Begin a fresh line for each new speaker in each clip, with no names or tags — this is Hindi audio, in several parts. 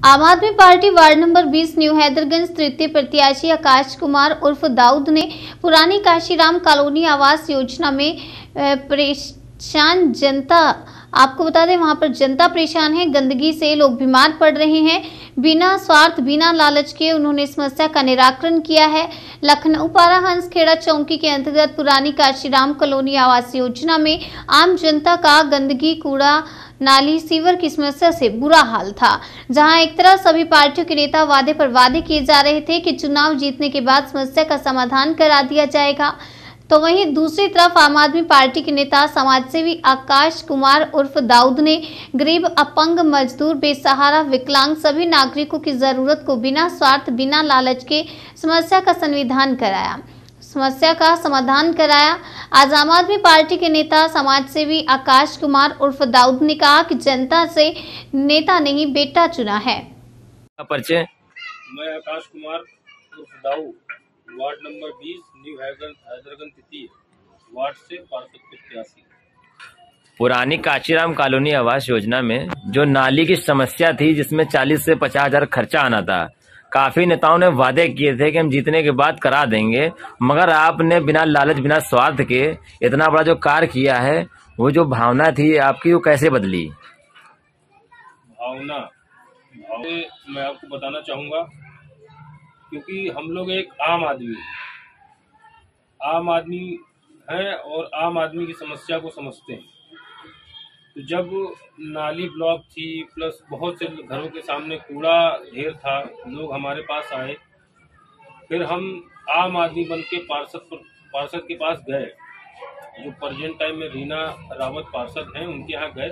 आम आदमी party ward number 20 New Haidarganj तृतीय प्रत्याशी आकाश कुमार उर्फ दाऊद ने पुरानी काशीराम कॉलोनी आवास योजना में परेशान जनता, आपको बता दें वहां पर जनता परेशान है। गंदगी से लोग बीमार पड़ रहे हैं। बिना स्वार्थ बिना लालच के उन्होंने समस्या का निराकरण किया है। लखनऊ पारा हंसखेड़ा चौकी के अंतर्गत पुरानी काशीराम कॉलोनी आवास योजना में आम जनता का गंदगी, कूड़ा, नाली, सीवर की समस्या से बुरा हाल था। जहां एक तरफ सभी पार्टियों के नेता वादे पर वादे किए जा रहे थे कि चुनाव जीतने के बाद समस्या का समाधान करा दिया जाएगा, तो वहीं दूसरी तरफ आम आदमी पार्टी के नेता समाजसेवी आकाश कुमार उर्फ दाऊद ने गरीब, अपंग, मजदूर, बेसहारा, विकलांग सभी नागरिकों की जरूरत को बिना स्वार्थ बिना लालच के समस्या का समाधान कराया। आज आम आदमी पार्टी के नेता समाजसेवी आकाश कुमार उर्फ दाऊद ने कहा कि जनता से नेता नहीं बेटा चुना है।
परिचय,
मैं आकाश कुमार उर्फ Dawood, ward number 20 New Haidarganj तृतीय वार्ड से पार्षद प्रत्याशी।
पुरानी काशीराम कॉलोनी आवास योजना में जो नाली की समस्या थी, जिसमें 40 से 50 हजार खर्चा आना था, काफी नेताओं ने वादे किए थे कि हम जीतने के बाद करा देंगे, मगर आपने बिना लालच बिना स्वार्थ के इतना बड़ा जो कार्य किया है, वो जो भावना थी आपकी, वो कैसे बदली?
भावना मैं आपको बताना चाहूँगा, क्योंकि हम लोग एक आम आदमी हैं और आम आदमी की समस्या को समझते हैं। तो जब नाली ब्लॉक थी, प्लस बहुत से घरों के सामने कूड़ा ढेर था, लोग हमारे पास आए, फिर हम आम आदमी बन के पार्षद के पास गए, जो प्रेजेंट टाइम में रीना रावत पार्षद हैं, उनके यहाँ गए,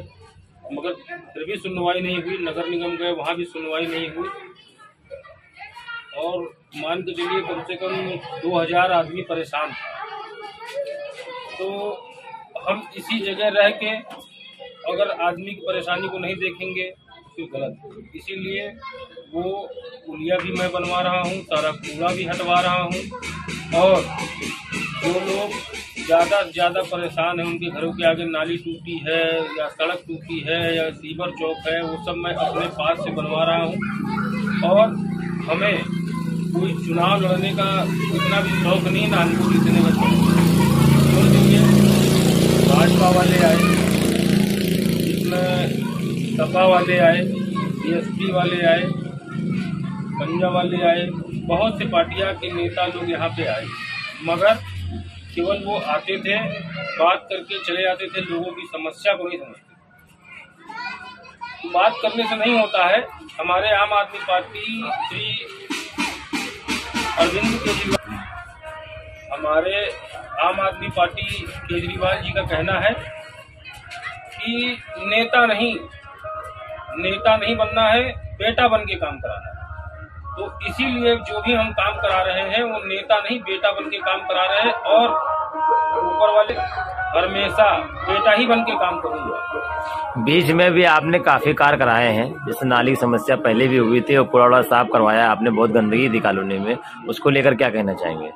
मगर फिर भी सुनवाई नहीं हुई। नगर निगम गए, वहाँ भी सुनवाई नहीं हुई, और मान के चलिए कम से कम 2000 आदमी परेशान था। तो हम इसी जगह रह के अगर आदमी की परेशानी को नहीं देखेंगे तो गलत है। इसीलिए वो पुलिया भी मैं बनवा रहा हूँ, सारा कूड़ा भी हटवा रहा हूँ, और जो लोग ज़्यादा से ज़्यादा परेशान हैं, उनके घरों के आगे नाली टूटी है या सड़क टूटी है या सीवर चौक है, वो सब मैं अपने पास से बनवा रहा हूँ। और हमें कोई चुनाव लड़ने का इतना भी शौक नहीं, ना हमको जीतने का शौक। भाजपा वाले आए, इसमें सपा वाले आए, बीएसपी वाले आए, पंजा वाले आए, बहुत से पार्टियां के नेता लोग यहाँ पे आए, मगर केवल वो आते थे, बात करके चले जाते थे, लोगों की समस्या को नहीं समझते। बात करने से नहीं होता है। हमारे आम आदमी पार्टी श्री अरविंद केजरीवाल, हमारे आम आदमी पार्टी केजरीवाल जी का कहना है कि नेता नहीं बनना है, बेटा बन के काम कराना है। तो इसीलिए जो भी हम काम करा रहे हैं, वो नेता नहीं बेटा बन के काम करा रहे हैं, और ऊपर वाले हमेशा बेटा ही बन के काम करूंगा।
बीच में भी आपने काफी कार्य कराए हैं, जैसे नाली की समस्या पहले भी हुई थी और कूड़ा साफ करवाया आपने, बहुत गंदगी थी कॉलोनी में, उसको लेकर क्या कहना चाहेंगे?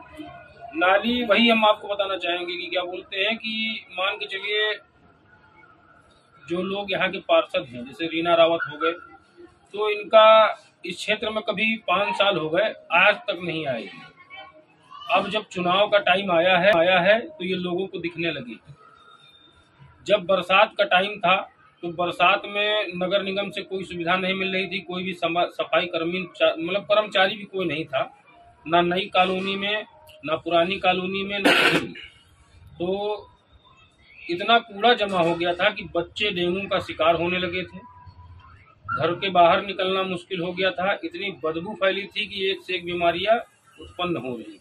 नाली वही हम आपको बताना चाहेंगे कि क्या बोलते हैं कि मान के चलिए जो लोग यहाँ के पार्षद हैं, जैसे रीना रावत हो गए, तो इनका इस क्षेत्र में कभी 5 साल हो गए, आज तक नहीं आई। अब जब चुनाव का टाइम आया है तो ये लोगों को दिखने लगी। जब बरसात का टाइम था तो बरसात में नगर निगम से कोई सुविधा नहीं मिल रही थी, कोई भी सफाई कर्मचारी भी कोई नहीं था, ना नई कॉलोनी में, ना पुरानी कॉलोनी में, ना कहीं। तो इतना कूड़ा जमा हो गया था कि बच्चे डेंगू का शिकार होने लगे थे, घर के बाहर निकलना मुश्किल हो गया था, इतनी बदबू फैली थी कि एक से एक बीमारियां उत्पन्न हो रही थी।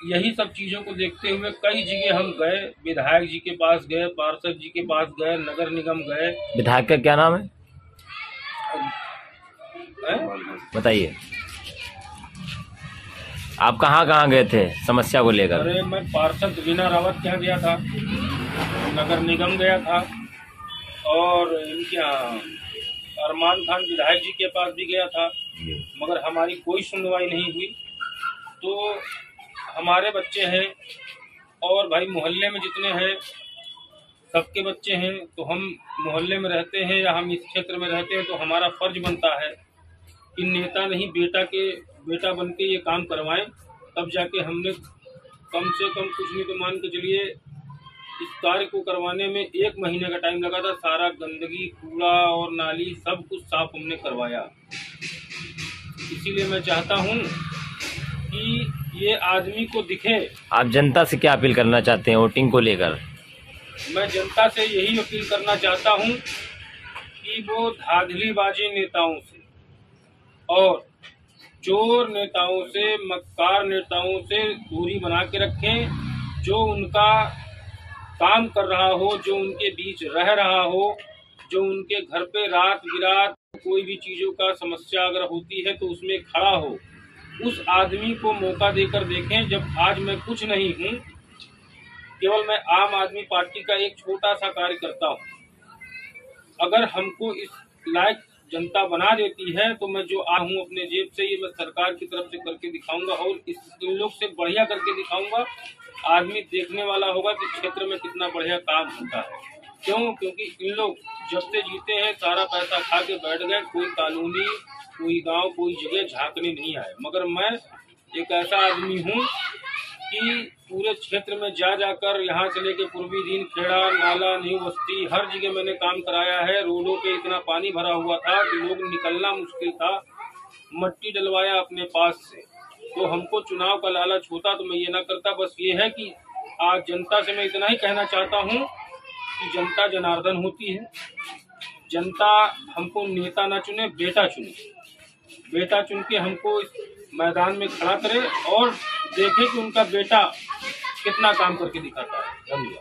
यही सब चीजों को देखते हुए कई जगह हम गए, विधायक जी के पास गए, पार्षद जी के पास गए, नगर निगम गए।
विधायक का क्या नाम है, बताइए? आप कहाँ गए थे समस्या को लेकर?
अरे मैं पार्षद रीना रावत के यहाँ गया था, नगर निगम गया था, और इनके यहाँ अरमान खान विधायक जी के पास भी गया था, मगर हमारी कोई सुनवाई नहीं हुई। तो हमारे बच्चे हैं और भाई मोहल्ले में जितने हैं सबके बच्चे हैं, तो हम मोहल्ले में रहते हैं या हम इस क्षेत्र में रहते हैं, तो हमारा फर्ज बनता है कि नेता नहीं बेटा बन के ये काम करवाएं। तब जाके हमने कम से कम कुछ नहीं तो मान के चलिए इस कार्य को करवाने में 1 महीने का टाइम लगा था। सारा गंदगी, कूड़ा और नाली सब कुछ साफ हमने करवाया। इसीलिए मैं चाहता हूँ कि ये आदमी को दिखे।
आप जनता से क्या अपील करना चाहते हैं वोटिंग को लेकर?
मैं जनता से यही अपील करना चाहता हूँ कि वो धांधलीबाजी नेताओं से और चोर नेताओं से, मक्कार नेताओं से दूरी बना के रखें। जो उनका काम कर रहा हो, जो उनके बीच रह रहा हो, जो उनके घर पे रात बिरात कोई भी चीजों का समस्या अगर होती है तो उसमें खड़ा हो, उस आदमी को मौका देकर देखें। जब आज मैं कुछ नहीं हूँ, केवल मैं आम आदमी पार्टी का एक छोटा सा कार्यकर्ता हूँ, अगर हमको इस लायक जनता बना देती है तो मैं जो आ हूँ अपने जेब से, ये मैं सरकार की तरफ से करके दिखाऊंगा और इन लोग से बढ़िया करके दिखाऊंगा। आदमी देखने वाला होगा कि क्षेत्र में कितना बढ़िया काम होता है। क्योंकि इन लोग जब से जीते हैं सारा पैसा खा के बैठ गए। कोई कॉलोनी, कोई गांव, कोई जगह झांकने नहीं आए। मगर मैं एक ऐसा आदमी हूँ कि पूरे क्षेत्र में जाकर यहाँ से लेके पूर्वी दीन, खेड़ा, नाला, न्यू बस्ती, हर जगह मैंने काम कराया है। रोडों पे इतना पानी भरा हुआ था कि लोग निकलना मुश्किल था। मट्टी डलवाया अपने पास से। तो हमको चुनाव का लालच होता तो मैं ये ना करता। बस ये है कि आज जनता से मैं इतना ही कहना चाहता हूँ कि जनता जनार्दन होती है। जनता हमको नेता ना चुने, बेटा चुने। बेटा चुन के हमको इस मैदान में खड़ा करे और देखे कि उनका बेटा कितना काम करके दिखाता है। धन्यवाद।